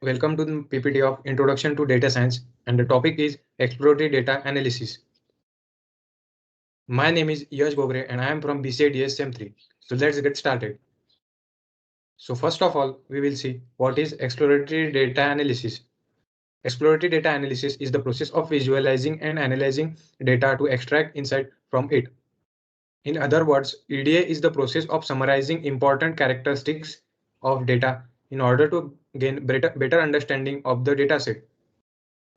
Welcome to the PPT of Introduction to Data Science, and the topic is Exploratory Data Analysis. My name is Yash Gogre and I am from BCIDS SEM3. So let's get started. So first of all, we will see what is Exploratory Data Analysis. Exploratory data analysis is the process of visualizing and analyzing data to extract insight from it. In other words, EDA is the process of summarizing important characteristics of data in order to gain better understanding of the dataset.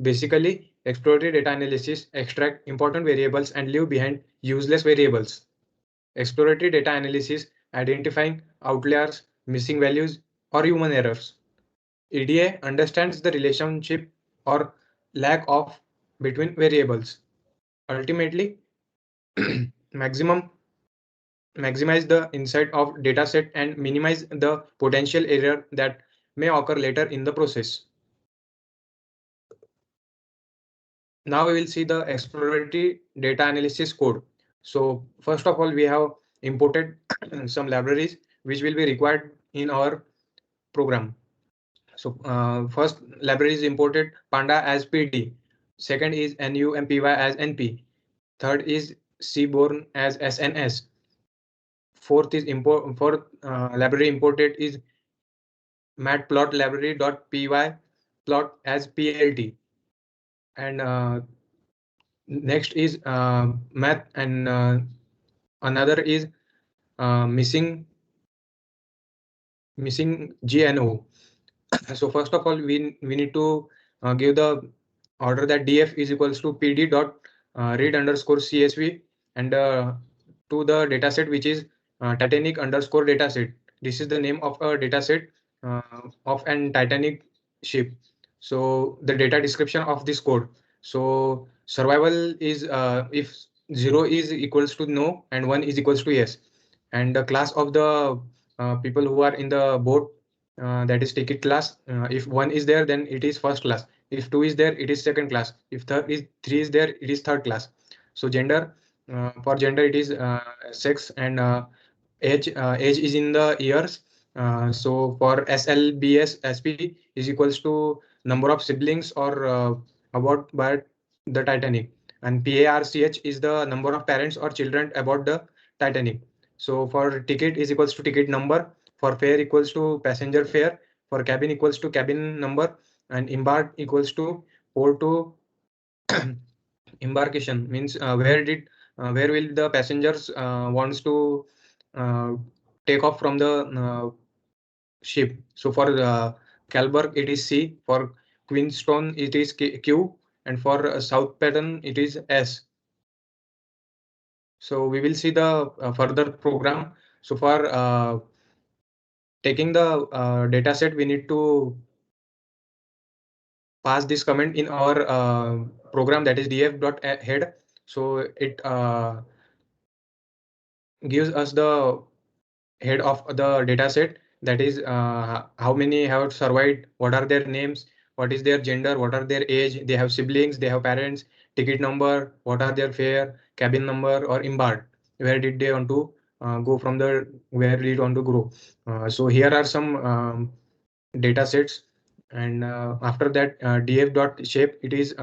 Basically, exploratory data analysis extract important variables and leave behind useless variables. Exploratory data analysis identifying outliers, missing values, or human errors. EDA understands the relationship or lack of between variables. Ultimately, maximize the insight of dataset and minimize the potential error that may occur later in the process. Now we will see the exploratory data analysis code. So first of all, we have imported some libraries which will be required in our program. So first library is imported Panda as PD. Second is NUMPY as NP. Third is Seaborn as SNS. Fourth library imported is matplotlib.py plot as PLT. And next is math, and another is missing GNO. So first of all, we need to give the order that df is equals to pd dot read underscore csv, and to the dataset which is Titanic underscore dataset. This is the name of a dataset of an Titanic ship. So the data description of this code. So survival is if 0 is equals to no and 1 is equals to yes, and the class of the people who are in the boat, that is ticket class. If 1 is there, then it is first class. If 2 is there, it is second class. If 3 is there, it is third class. So gender, for gender it is sex, and age is in the years. So for SLBS SP is equals to number of siblings or about by the Titanic, and PARCH is the number of parents or children about the Titanic. So for ticket is equals to ticket number, for fare equals to passenger fare, for cabin equals to cabin number, and embark equals to port to embarkation, means where will the passengers wants to uh, take off from the ship. So for Calburg it is C, for Queenstown it is Q, and for Southampton it is S. So we will see the further program. So for taking the data set, we need to pass this comment in our program, that is df.head. So it gives us the head of the data set, that is how many have survived, what are their names, what is their gender, what are their age, they have siblings, they have parents, ticket number, what are their fare, cabin number, or embark, where did they want to go from the where did want to grow. So here are some data sets, and after that df dot shape, it is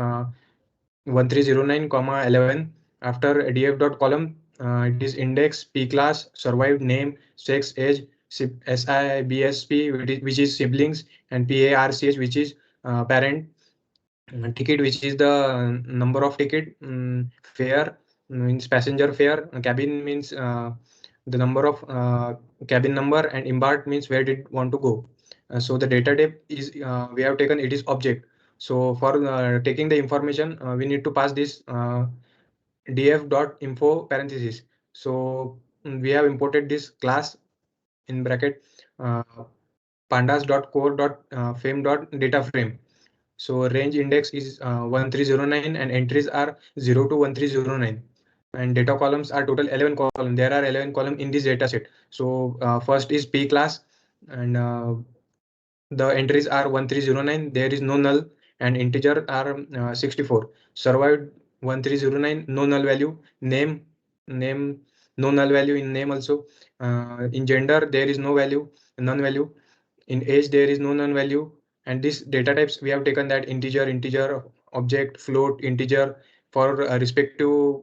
1309 comma 11. After df dot column, it is index, p class, survived, name, sex, age, SIBSP, which is siblings, and PARCH, which is parent, ticket, which is the number of ticket, fare means passenger fare, cabin means the number of cabin number, and embark means where did want to go. So the data type is we have taken, it is object. So for taking the information, we need to pass this df.info parenthesis. So we have imported this class in bracket uh, pandas.core.fame.data frame. So range index is 1309 and entries are 0 to 1309. And data columns are total 11 columns. There are 11 columns in this data set. So first is P class, and the entries are 1309. There is no null, and integer are 64. Survived 1309, no null value. Name, no null value in name also. In gender, there is no value, none value. In age, there is no none value, And this data types, we have taken that integer, object, float, integer for respective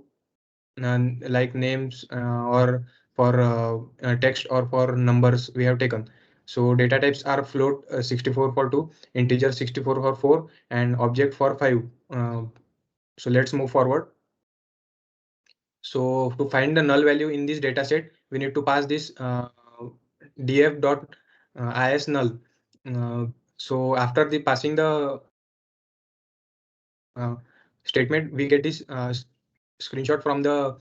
like names or for text or for numbers we have taken. So data types are float 64 for 2, integer 64 for 4, and object for 5. So let's move forward. So to find the null value in this data set, we need to pass this df dot is null. So after the passing the statement, we get this screenshot from the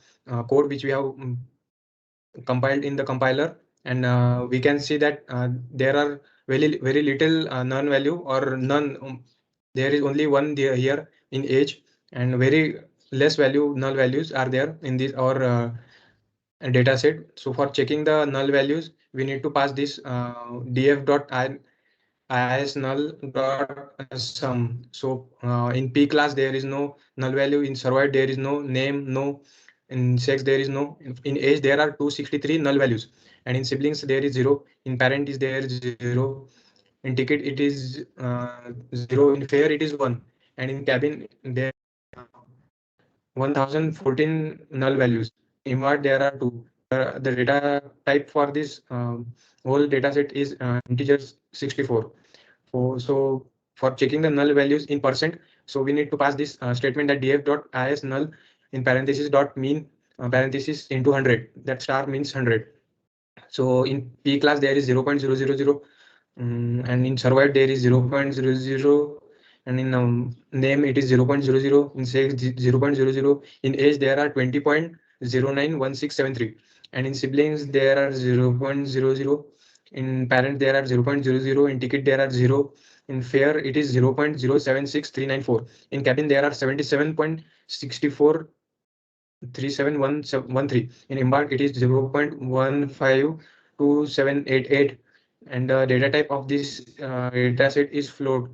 code which we have compiled in the compiler, and we can see that there are very little none value or none. There is only one there here in age, and very less value null values are there in this our data set. So for checking the null values, we need to pass this df dot is null dot sum. So in P class there is no null value, in survived there is no name, no, in sex there is no, in age there are 263 null values, and in siblings there is 0, in parent is there 0, in ticket it is 0, in fair it is 1, and in cabin there 1014 null values. In what there are 2. The data type for this whole data set is integers 64. So for checking the null values in percent, so we need to pass this statement that df dot is null in parenthesis dot mean parenthesis into 100. That star means 100. So in P class there is 0.000, and in survived there is 0.00, and in name it is 0.00, in sex 0.00, in age there are 20.091673, and in siblings there are 0.00, in parent there are 0.00, in ticket there are 0, in fair it is 0.076394, in cabin there are 77.64 3713, in embark it is 0.152788, and the data type of this data set is float.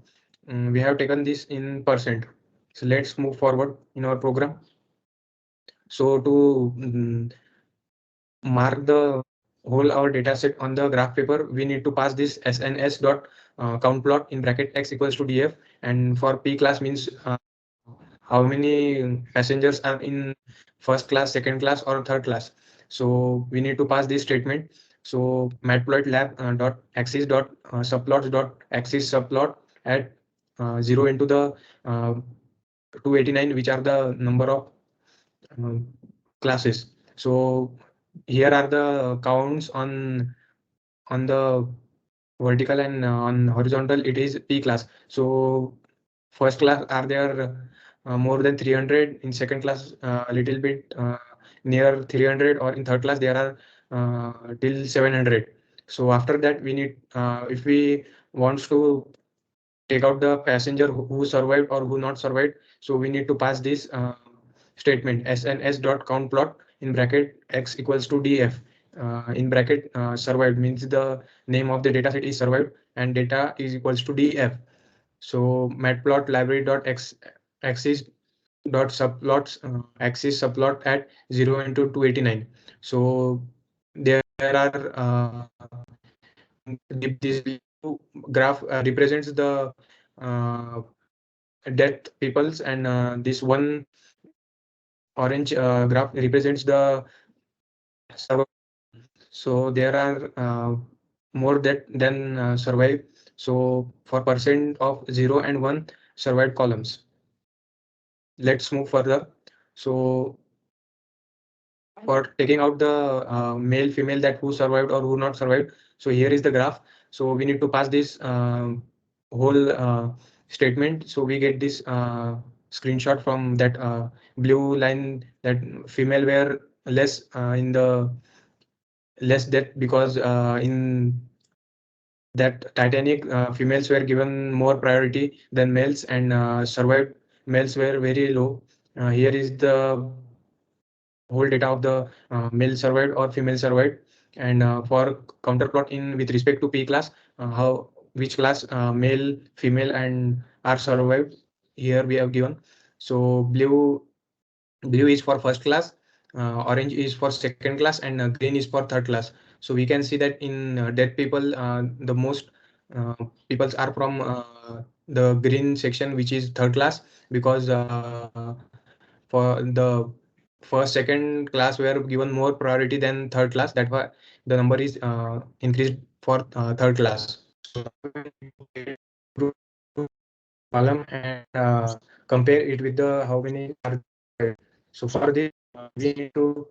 We have taken this in percent. So let's move forward in our program. So to mark the whole our data set on the graph paper, we need to pass this sns dot count plot in bracket x equals to df, and for P class means how many passengers are in first class, second class, or third class. So we need to pass this statement. So matplotlib dot axis dot subplots dot axis subplot at 0 into the 289, which are the number of classes. So here are the counts on the vertical, and on horizontal it is P class. So first class are there more than 300, in second class a little bit near 300, or in third class there are till 700. So after that we need if we wants to take out the passenger who survived or who not survived, so we need to pass this statement sns dot count plot in bracket x equals to df, in bracket survived means the name of the data set is survived, and data is equals to df. So matplot library dot x axis dot subplots axis subplot at 0 into 289. So there are this blue graph represents the uh, death peoples, and this one orange graph represents the survival. So there are more that than survive. So for percent of 0 and 1 survived columns. Let's move further. So for taking out the male female that who survived or who not survived, so here is the graph. So we need to pass this whole statement, so we get this screenshot from that blue line that female were less in the less death, because in that Titanic females were given more priority than males, and survived males were very low. Here is the whole data of the male survived or female survived, and for counterplot in with respect to P class, how which class male, female, and are survived, here we have given. So blue is for first class, orange is for second class, and green is for third class. So we can see that in dead people, the most peoples are from the green section, which is third class, because for the first, second class were given more priority than third class. That's why the number is increased for third class. So column and compare it with the how many are there. So for this, we need to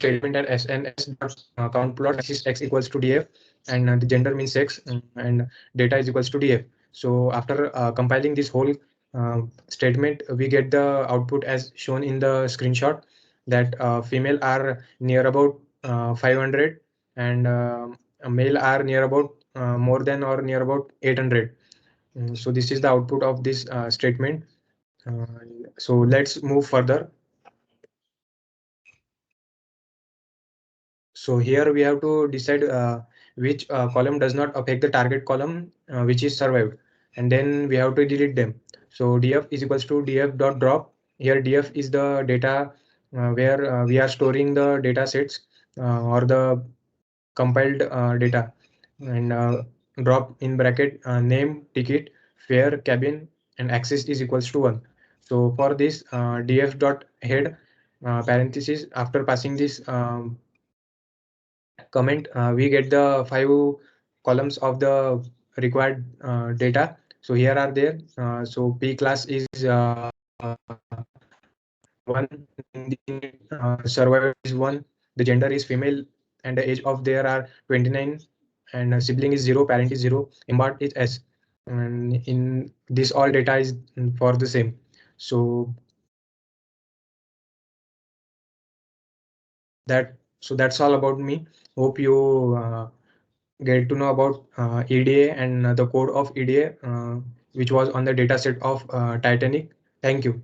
statement at SNS dot count plot axis x equals to df, and the gender means sex, and data is equals to df. So after compiling this whole statement, we get the output as shown in the screenshot, that female are near about 500, and male are near about more than or near about 800. So this is the output of this statement. So let's move further. So here we have to decide which column does not affect the target column, which is survived, and then we have to delete them. So df is equals to df dot drop. Here df is the data where we are storing the data sets or the compiled data, and drop in bracket name, ticket, fare, cabin, and access is equals to 1. So for this df dot head parenthesis, after passing this comment, we get the 5 columns of the required data. So here are there. So p class is 1, survivor is 1, the gender is female, and the age of there are 29, and sibling is 0, parent is 0, embed is s, and in this all data is for the same. So that's all about me. Hope you get to know about EDA and the code of EDA, which was on the dataset of Titanic. Thank you.